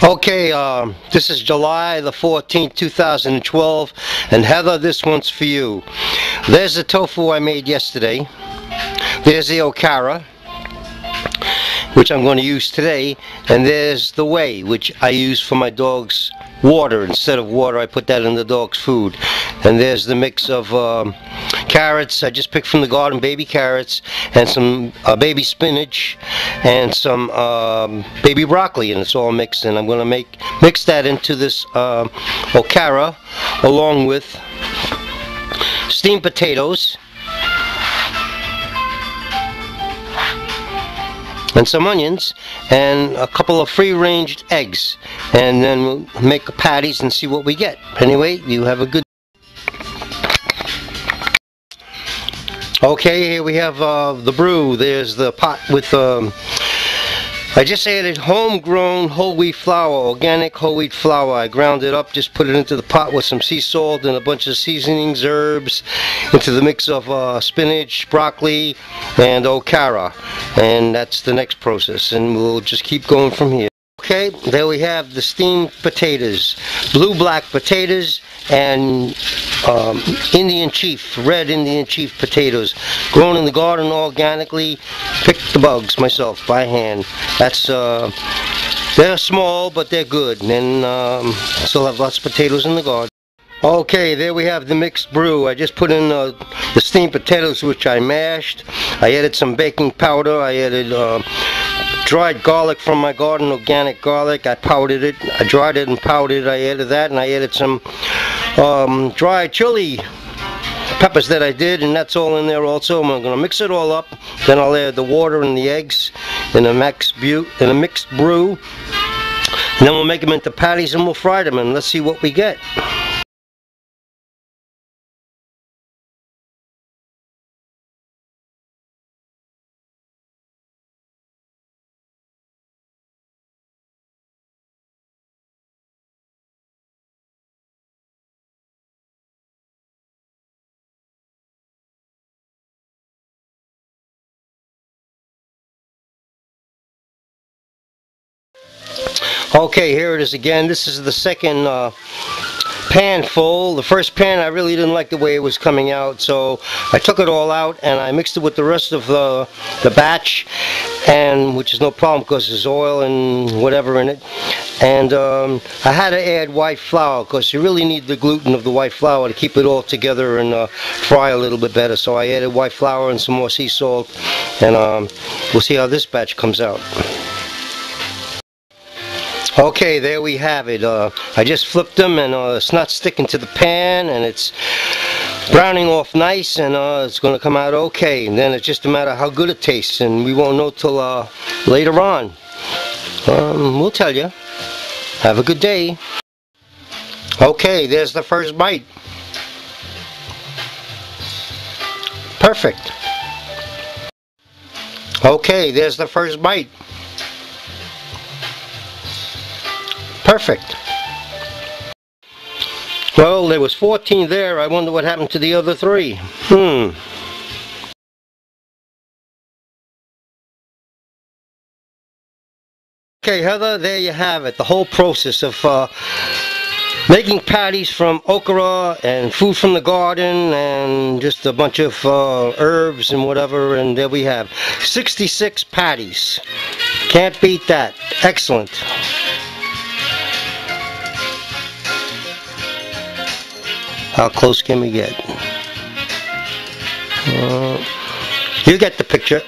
Okay, this is July the 14th, 2012, and Heather, this one's for you. There's the tofu I made yesterday. There's the Okara, which I'm going to use today, and there's the whey, which I use for my dog's water. Instead of water, I put that in the dog's food. And there's the mix of carrots I just picked from the garden, baby carrots, and some baby spinach, and some baby broccoli, and it's all mixed. And I'm going to mix that into this Okara, along with steamed potatoes and some onions and a couple of free-range eggs, and then we'll make patties and see what we get. Anyway, you have a good. Okay, here we have the brew. There's the pot with I just added homegrown whole wheat flour, organic whole wheat flour. I ground it up, just put it into the pot with some sea salt and a bunch of seasonings, herbs, into the mix of spinach, broccoli, and Okara. And that's the next process, and we'll just keep going from here. Okay, there we have the steamed potatoes, blue-black potatoes, and Indian Chief, red Indian Chief potatoes, grown in the garden organically. Picked the bugs myself by hand. That's they're small, but they're good, and still have lots of potatoes in the garden. Okay, there we have the mixed brew. I just put in the steamed potatoes, which I mashed. I added some baking powder. I added dried garlic from my garden, organic garlic. I powdered it. I dried it and powdered it. I added that, and I added some dried chili peppers that I did, and that's all in there also. I'm going to mix it all up. Then I'll add the water and the eggs in a mixed brew. And then we'll make them into patties and we'll fry them, and let's see what we get. Okay, here it is again. This is the second pan full. The first pan, I really didn't like the way it was coming out, so I took it all out and I mixed it with the rest of the batch, and which is no problem because there's oil and whatever in it. And I had to add white flour because you really need the gluten of the white flour to keep it all together and fry a little bit better. So I added white flour and some more sea salt, and we'll see how this batch comes out. Okay, there we have it. I just flipped them, and it's not sticking to the pan, and it's browning off nice, and it's going to come out okay. And then it's just a matter of how good it tastes, and we won't know till later on. We'll tell you. Have a good day. Okay, there's the first bite. Perfect. Okay, there's the first bite. Perfect. Well, there was 14 there. I wonder what happened to the other 3. Okay, Heather, there you have it. The whole process of making patties from okra and food from the garden and just a bunch of herbs and whatever, and there we have 66 patties. Can't beat that. Excellent. How close can we get? You get the picture.